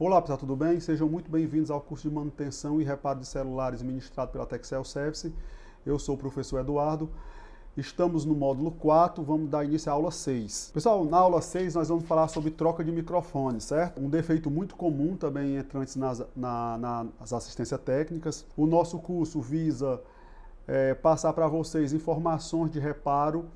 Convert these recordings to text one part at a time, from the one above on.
Olá pessoal, tudo bem? Sejam muito bem-vindos ao curso de manutenção e reparo de celulares ministrado pela Texel Service. Eu sou o professor Eduardo. Estamos no módulo 4, vamos dar início à aula 6. Pessoal, na aula 6 nós vamos falar sobre troca de microfone, certo? Um defeito muito comum também em entrantes nas assistências técnicas. O nosso curso visa passar para vocês informações de reparo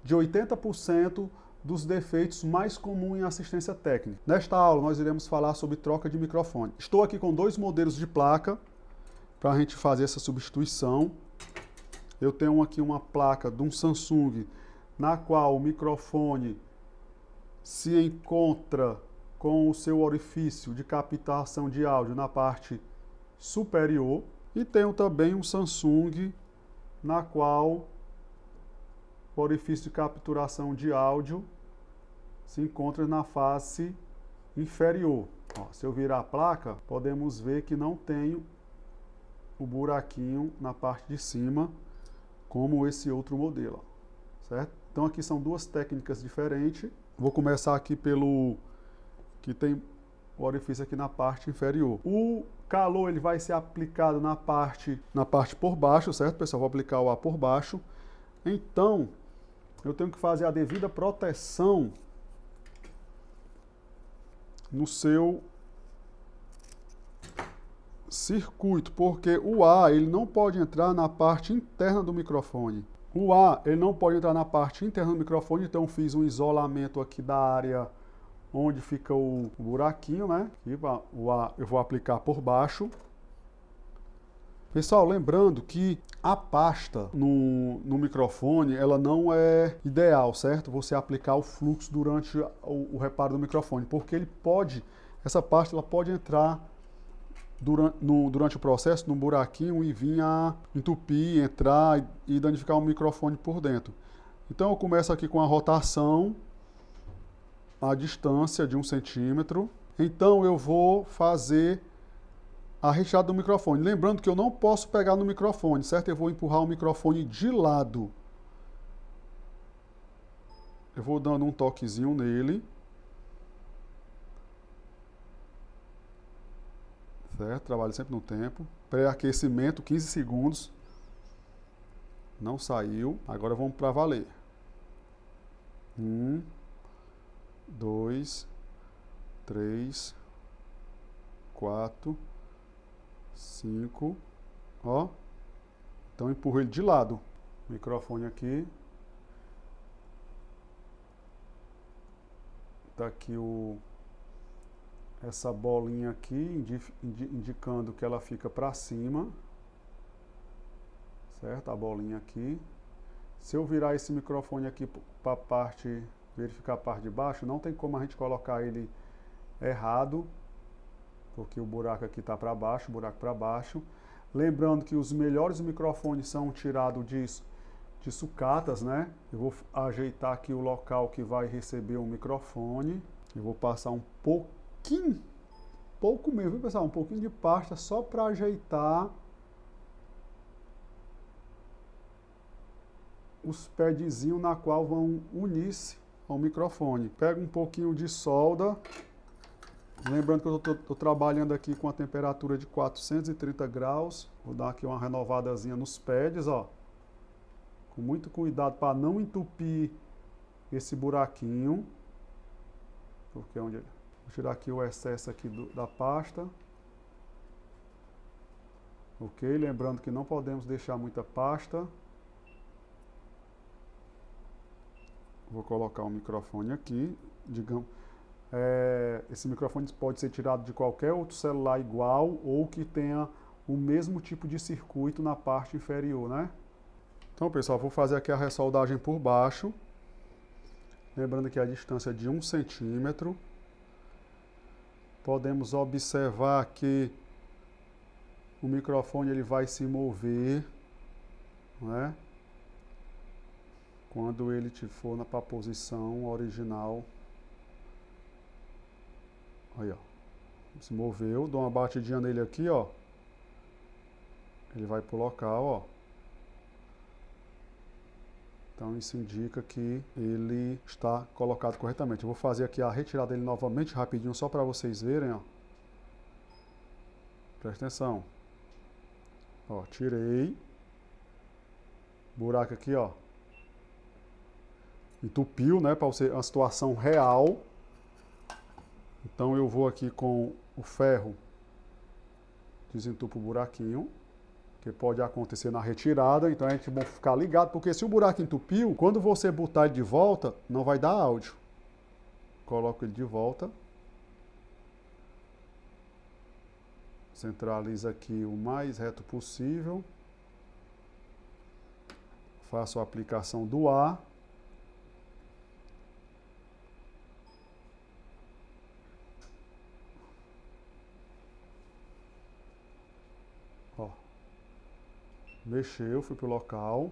de 80% dos defeitos mais comuns em assistência técnica. Nesta aula nós iremos falar sobre troca de microfone. Estou aqui com dois modelos de placa para a gente fazer essa substituição. Eu tenho aqui uma placa de um Samsung na qual o microfone se encontra com o seu orifício de captação de áudio na parte superior. E tenho também um Samsung na qual o orifício de capturação de áudio se encontra na face inferior. Ó, se eu virar a placa, podemos ver que não tem o buraquinho na parte de cima, como esse outro modelo, certo? Então aqui são duas técnicas diferentes. Vou começar aqui pelo que tem o orifício aqui na parte inferior. O calor ele vai ser aplicado na parte por baixo, certo, pessoal? Vou aplicar o ar por baixo. Então, eu tenho que fazer a devida proteção no seu circuito, porque o ar ele não pode entrar na parte interna do microfone. O ar ele não pode entrar na parte interna do microfone, então eu fiz um isolamento aqui da área onde fica o buraquinho, né? E o ar eu vou aplicar por baixo. Pessoal, lembrando que a pasta no microfone, ela não é ideal, certo? Você aplicar o fluxo durante o reparo do microfone, porque essa pasta ela pode entrar durante o processo num buraquinho e vir a entupir, entrar e danificar o microfone por dentro. Então eu começo aqui com a rotação à distância de 1 centímetro. Então eu vou fazer a retirada do microfone. Lembrando que eu não posso pegar no microfone, certo? Eu vou empurrar o microfone de lado. Eu vou dando um toquezinho nele. Certo? Trabalho sempre no tempo. Pré-aquecimento, 15 segundos. Não saiu. Agora vamos para valer. 1, 2, 3, 4, 5, ó. Então empurro ele de lado. Microfone aqui. Tá aqui essa bolinha aqui, indicando que ela fica para cima. Certo? A bolinha aqui. Se eu virar esse microfone aqui para a parte, verificar a parte de baixo, não tem como a gente colocar ele errado, porque o buraco aqui está para baixo, buraco para baixo. Lembrando que os melhores microfones são tirados de sucatas, né? Eu vou ajeitar aqui o local que vai receber o microfone. Eu vou passar um pouco mesmo, viu, pessoal? Um pouquinho de pasta só para ajeitar os padzinhos na qual vão unir-se ao microfone. Pego um pouquinho de solda. Lembrando que eu estou trabalhando aqui com a temperatura de 430 graus. Vou dar aqui uma renovadazinha nos pads, ó. Com muito cuidado para não entupir esse buraquinho. Porque vou tirar aqui o excesso aqui da pasta. Ok? Lembrando que não podemos deixar muita pasta. Vou colocar o microfone aqui. Digamos... esse microfone pode ser tirado de qualquer outro celular igual ou que tenha o mesmo tipo de circuito na parte inferior, né? Então, pessoal, vou fazer aqui a ressoldagem por baixo. Lembrando que a distância é de 1 centímetro. Podemos observar que o microfone ele vai se mover, né? Quando ele for para a posição original. Aí, ó. Se moveu, dou uma batidinha nele aqui, ó. Ele vai pro local, ó. Então isso indica que ele está colocado corretamente. Eu vou fazer aqui a retirada dele novamente, rapidinho, só para vocês verem, ó. Presta atenção. Ó, tirei. Buraco aqui, ó. Entupiu, né, para você uma situação real. Então eu vou aqui com o ferro, desentupo o buraquinho, que pode acontecer na retirada, então a gente vai ficar ligado, porque se o buraco entupiu, quando você botar ele de volta, não vai dar áudio. Coloco ele de volta. Centraliza aqui o mais reto possível. Faço a aplicação do ar. Ó. Mexeu, fui pro local.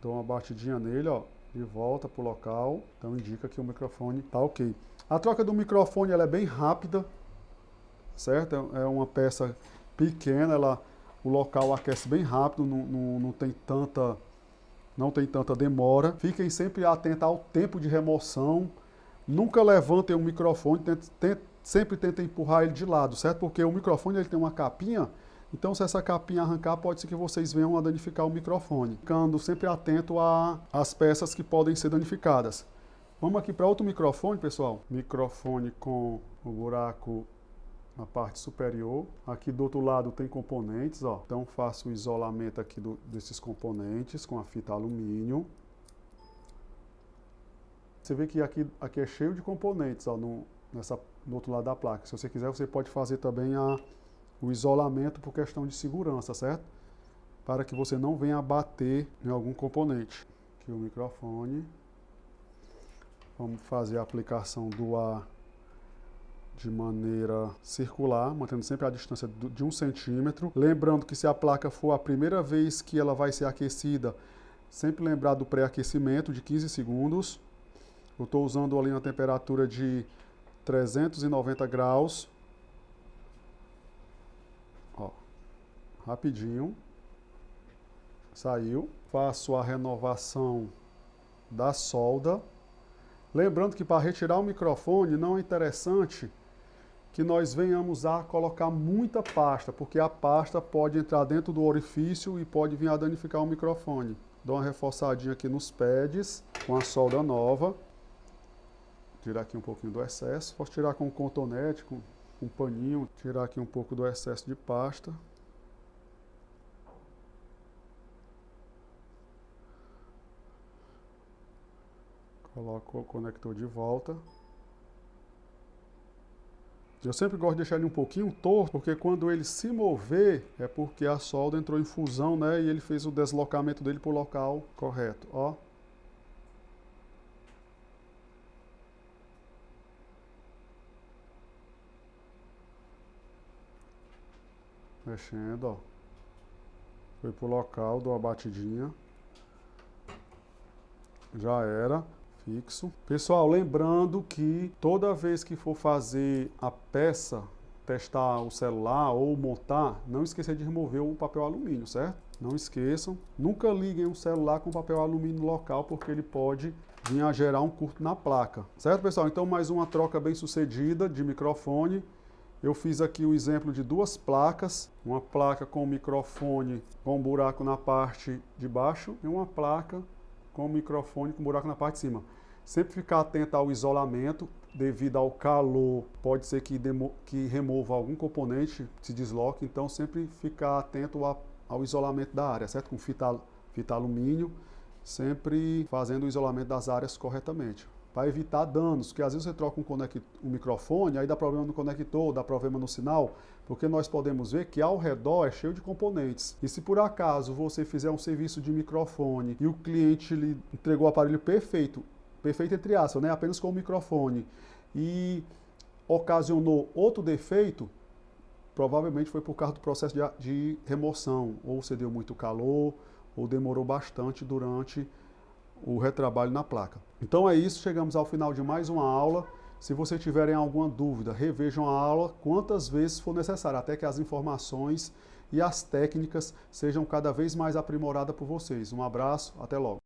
Dou uma batidinha nele, ó. De volta pro local. Então indica que o microfone tá ok. A troca do microfone ela é bem rápida, certo? É uma peça pequena, o local aquece bem rápido, não tem tanta demora. Fiquem sempre atentos ao tempo de remoção. Nunca levantem o microfone, sempre tentem empurrar ele de lado, certo? Porque o microfone ele tem uma capinha, então se essa capinha arrancar, pode ser que vocês venham a danificar o microfone. Ficando sempre atento às peças que podem ser danificadas. Vamos aqui para outro microfone, pessoal. Microfone com o buraco na parte superior. Aqui do outro lado tem componentes, ó. Então faço o isolamento aqui desses componentes com a fita alumínio. Você vê que aqui é cheio de componentes, ó, no outro lado da placa. Se você quiser, você pode fazer também o isolamento por questão de segurança, certo? Para que você não venha a bater em algum componente. Aqui o microfone. Vamos fazer a aplicação do ar de maneira circular, mantendo sempre a distância de 1 centímetro. Lembrando que se a placa for a primeira vez que ela vai ser aquecida, sempre lembrar do pré-aquecimento de 15 segundos. Eu estou usando ali uma temperatura de 390 graus. Ó, rapidinho. Saiu. Faço a renovação da solda. Lembrando que para retirar o microfone não é interessante que nós venhamos a colocar muita pasta, porque a pasta pode entrar dentro do orifício e pode vir a danificar o microfone. Dou uma reforçadinha aqui nos pads com a solda nova. Tirar aqui um pouquinho do excesso. Posso tirar com um cotonete, com um paninho. Tirar aqui um pouco do excesso de pasta. Coloco o conector de volta. Eu sempre gosto de deixar ele um pouquinho torto, porque quando ele se mover, é porque a solda entrou em fusão, né? E ele fez o deslocamento dele para o local correto, ó. Mexendo, ó. Foi pro local, dou uma batidinha. Já era. Fixo. Pessoal, lembrando que toda vez que for fazer a peça, testar o celular ou montar, não esqueça de remover o papel alumínio, certo? Não esqueçam. Nunca liguem o celular com papel alumínio local, porque ele pode vir a gerar um curto na placa. Certo, pessoal? Então, mais uma troca bem sucedida de microfone. Eu fiz aqui o exemplo de 2 placas. Uma placa com microfone com um buraco na parte de baixo e uma placa com o microfone com buraco na parte de cima. Sempre ficar atento ao isolamento, devido ao calor, pode ser que remova algum componente, se desloque, então sempre ficar atento ao isolamento da área, certo? Com fita alumínio, sempre fazendo o isolamento das áreas corretamente, para evitar danos, porque às vezes você troca um microfone, aí dá problema no conector, dá problema no sinal, porque nós podemos ver que ao redor é cheio de componentes. E se por acaso você fizer um serviço de microfone e o cliente lhe entregou o aparelho perfeito entre aspas, né, apenas com o microfone, e ocasionou outro defeito, provavelmente foi por causa do processo de remoção, ou você deu muito calor, ou demorou bastante durante o retrabalho na placa. Então é isso, chegamos ao final de mais uma aula. Se vocês tiverem alguma dúvida, revejam a aula quantas vezes for necessário, até que as informações e as técnicas sejam cada vez mais aprimoradas por vocês. Um abraço, até logo.